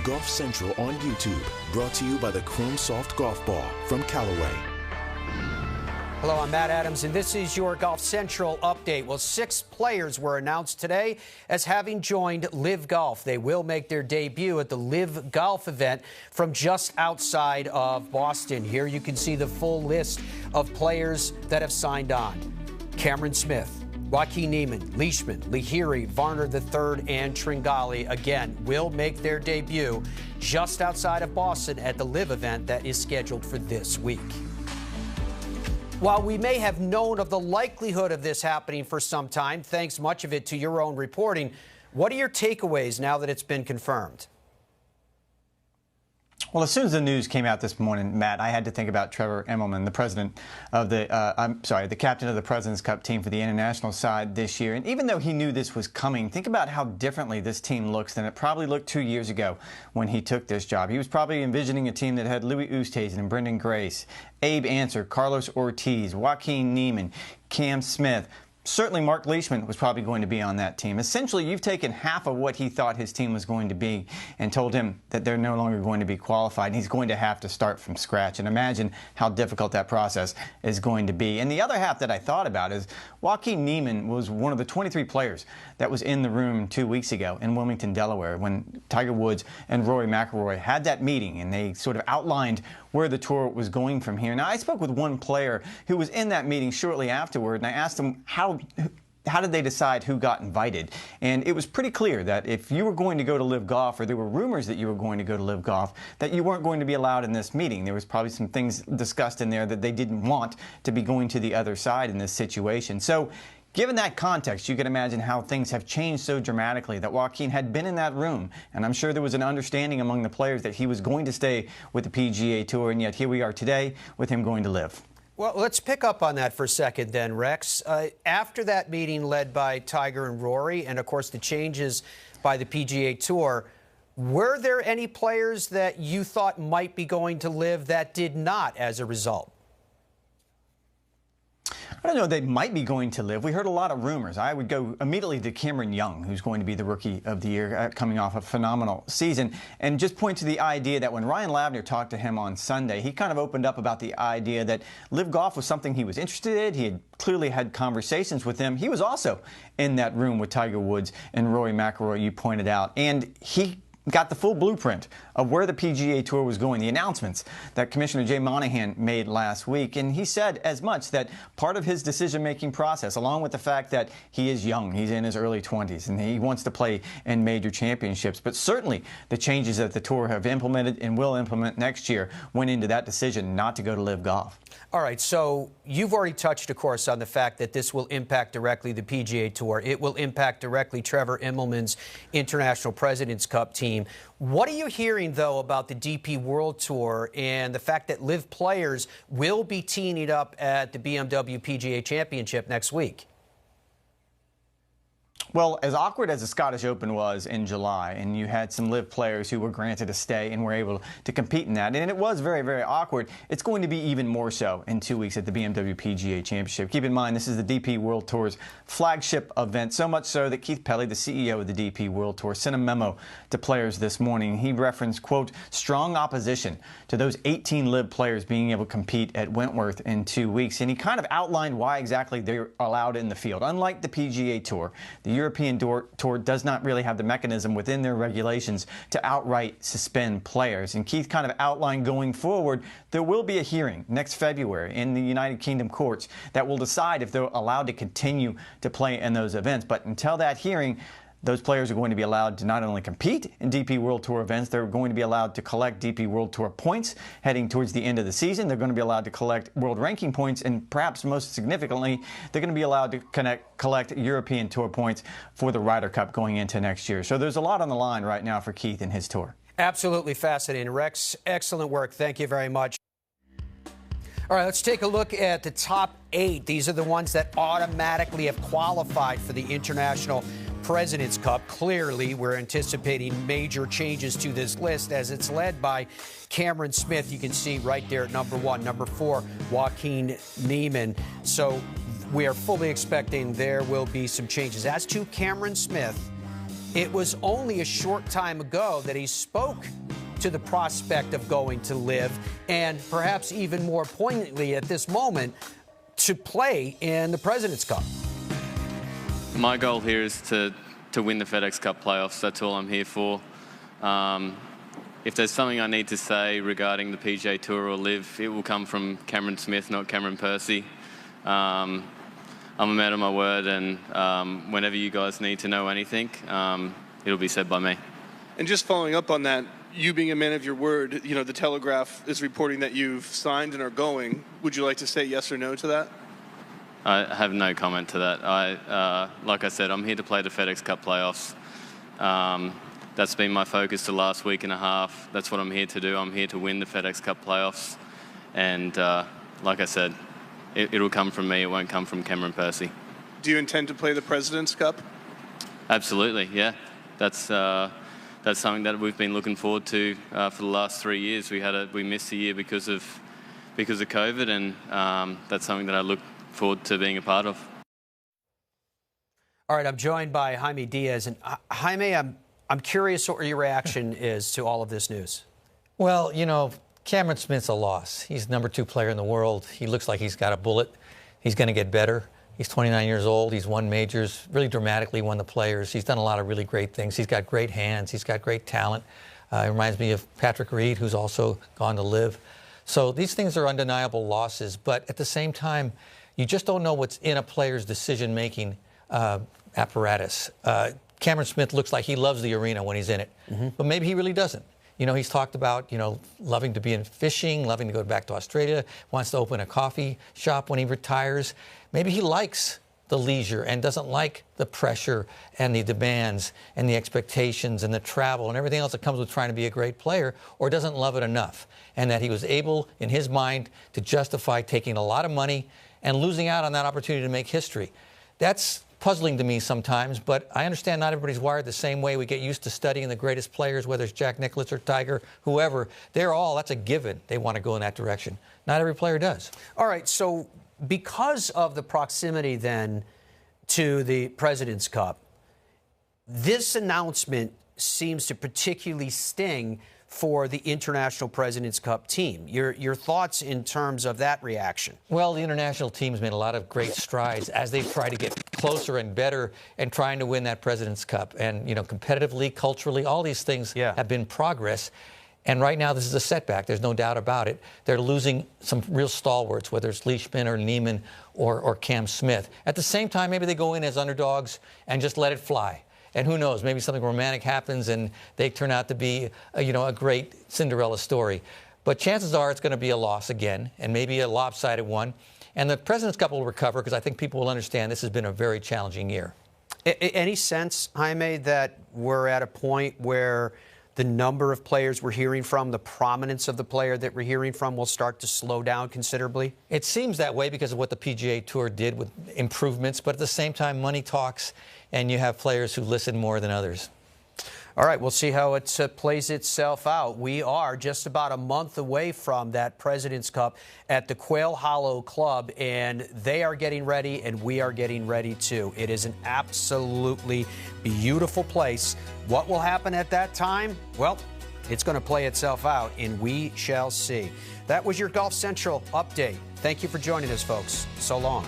Golf Central on YouTube, brought to you by the Chrome Soft Golf Ball from Callaway. Hello, I'm Matt Adams, and this is your Golf Central update. Well, 6 players were announced today as having joined LIV Golf. They will make their debut at the LIV Golf event from just outside of Boston. Here you can see the full list of players that have signed on. Cameron Smith, Joaquin Niemann, Leishman, Lahiri, Varner III, and Tringali, again, will make their debut just outside of Boston at the LIV event that is scheduled for this week. While we may have known of the likelihood of this happening for some time, thanks much of it to your own reporting, what are your takeaways now that it's been confirmed? Well, as soon as the news came out this morning, Matt, I had to think about Trevor Immelman, the president of the captain of the President's Cup team for the international side this year. And even though he knew this was coming, think about how differently this team looks than it probably looked 2 years ago when he took this job. He was probably envisioning a team that had Louis Oosthuizen and Brendan Grace, Abe Ancer, Carlos Ortiz, Joaquin Niemann, Cam Smith. Certainly Mark Leishman was probably going to be on that team. Essentially, you've taken half of what he thought his team was going to be and told him that they're no longer going to be qualified, and he's going to have to start from scratch. And imagine how difficult that process is going to be. And the other half that I thought about is Joaquin Niemann was one of the 23 players that was in the room 2 weeks ago in Wilmington, Delaware, when Tiger Woods and Rory McIlroy had that meeting, and they sort of outlined where the tour was going from here. Now, I spoke with one player who was in that meeting shortly afterward, and I asked him how did they decide who got invited? And it was pretty clear that if you were going to go to LIV Golf, or there were rumors that you were going to go to LIV Golf, that you weren't going to be allowed in this meeting. There was probably some things discussed in there that they didn't want to be going to the other side in this situation. So, given that context, you can imagine how things have changed so dramatically that Joaquin had been in that room, and I'm sure there was an understanding among the players that he was going to stay with the PGA Tour, and yet here we are today with him going to LIV. Well, let's pick up on that for a second then, Rex. After that meeting led by Tiger and Rory, and of course the changes by the PGA Tour, were there any players that you thought might be going to LIV that did not as a result? I don't know, they might be going to LIV. We heard a lot of rumors. I would go immediately to Cameron Young, who's going to be the Rookie of the Year, coming off a phenomenal season, and just point to the idea that when Ryan Lavner talked to him on Sunday, he kind of opened up about the idea that LIV Golf was something he was interested in. He had clearly had conversations with them. He was also in that room with Tiger Woods and Rory McIlroy, you pointed out, and he got the full blueprint of where the PGA Tour was going, the announcements that Commissioner Jay Monahan made last week. And he said as much that part of his decision-making process, along with the fact that he is young, he's in his early 20s, and he wants to play in major championships, but certainly the changes that the Tour have implemented and will implement next year went into that decision not to go to LIV Golf. All right, so you've already touched, of course, on the fact that this will impact directly the PGA Tour. It will impact directly Trevor Immelman's International President's Cup team. What are you hearing, though, about the DP World Tour and the fact that LIV players will be teeing it up at the BMW PGA Championship next week? Well, as awkward as the Scottish Open was in July, and you had some LIV players who were granted a stay and were able to compete in that, and it was very, very awkward, it's going to be even more so in 2 weeks at the BMW PGA Championship. Keep in mind, this is the DP World Tour's flagship event, so much so that Keith Pelley, the CEO of the DP World Tour, sent a memo to players this morning. He referenced, quote, strong opposition to those 18 LIV players being able to compete at Wentworth in 2 weeks, and he kind of outlined why exactly they're allowed in the field. Unlike the PGA Tour, the European Tour does not really have the mechanism within their regulations to outright suspend players. And Keith kind of outlined going forward, there will be a hearing next February in the United Kingdom courts that will decide if they're allowed to continue to play in those events. But until that hearing, those players are going to be allowed to not only compete in DP World Tour events, they're going to be allowed to collect DP World Tour points heading towards the end of the season. They're going to be allowed to collect world ranking points, and perhaps most significantly, they're going to be allowed to collect European Tour points for the Ryder Cup going into next year. So there's a lot on the line right now for Keith and his tour. Absolutely fascinating. Rex, excellent work. Thank you very much. All right, let's take a look at the top 8. These are the ones that automatically have qualified for the International President's Cup. Clearly, we're anticipating major changes to this list as it's led by Cameron Smith. You can see right there at number 1. Number 4, Joaquin Niemann. So we are fully expecting there will be some changes. As to Cameron Smith, It was only a short time ago that he spoke to the prospect of going to LIV, and perhaps even more poignantly at this moment, to play in the President's Cup. My goal here is to win the FedEx Cup playoffs. That's all I'm here for. If there's something I need to say regarding the PGA Tour or LIV, it will come from Cameron Smith, not Cameron Percy. I'm a man of my word, and whenever you guys need to know anything, it'll be said by me. And just following up on that, you being a man of your word, you know, the Telegraph is reporting that you've signed and are going. Would you like to say yes or no to that? I have no comment to that. Like I said, I'm here to play the FedEx Cup playoffs. That's been my focus the last week and a half. That's what I'm here to do. I'm here to win the FedEx Cup playoffs. And like I said, it'll come from me. It won't come from Cameron Percy. Do you intend to play the President's Cup? Absolutely, yeah. That's something that we've been looking forward to for the last 3 years. We missed a year because of COVID, and that's something that I look forward to being a part of. All right, I'm joined by Jaime Diaz, and Jaime, I'm curious what your reaction is to all of this news. Well, you know, Cameron Smith's a loss. He's #2 player in the world. He looks like he's got a bullet. He's going to get better. He's 29 years old. He's won majors, really dramatically won the Players. He's done a lot of really great things. He's got great hands. He's got great talent. It reminds me of Patrick Reed, who's also gone to LIV. So these things are undeniable losses. But at the same time, you just don't know what's in a player's decision-making apparatus. Cameron Smith looks like he loves the arena when he's in it. But maybe he really doesn't. You know, he's talked about, you know, loving to be in fishing, loving to go back to Australia, wants to open a coffee shop when he retires. Maybe he likes the leisure and doesn't like the pressure and the demands and the expectations and the travel and everything else that comes with trying to be a great player, or doesn't love it enough. And that he was able, in his mind, to justify taking a lot of money and losing out on that opportunity to make history. That's puzzling to me sometimes, but I understand not everybody's wired the same way. We get used to studying the greatest players, whether it's Jack Nicklaus or Tiger, whoever. That's a given. They want to go in that direction. Not every player does. All right, so because of the proximity then to the President's Cup, this announcement seems to particularly sting for the International President's Cup team. Your thoughts in terms of that reaction? Well, the international team's made a lot of great strides as they've tried to get closer and better and trying to win that President's Cup. And, you know, competitively, culturally, all these things have been progress. And right now, this is a setback. There's no doubt about it. They're losing some real stalwarts, whether it's Leishman or Neiman or Cam Smith. At the same time, maybe they go in as underdogs and just let it fly. And who knows, maybe something romantic happens and they turn out to be, a great Cinderella story. But chances are it's going to be a loss again, and maybe a lopsided one. And the President's Cup will recover, because I think people will understand this has been a very challenging year. Any sense, Jaime, that we're at a point where the number of players we're hearing from, the prominence of the player that we're hearing from, will start to slow down considerably? It seems that way because of what the PGA Tour did with improvements, but at the same time, money talks, and you have players who listen more than others. All right, we'll see how it plays itself out. We are just about a month away from that President's Cup at the Quail Hollow Club, and they are getting ready, and we are getting ready too. It is an absolutely beautiful place. What will happen at that time? Well, it's going to play itself out, and we shall see. That was your Golf Central update. Thank you for joining us, folks. So long.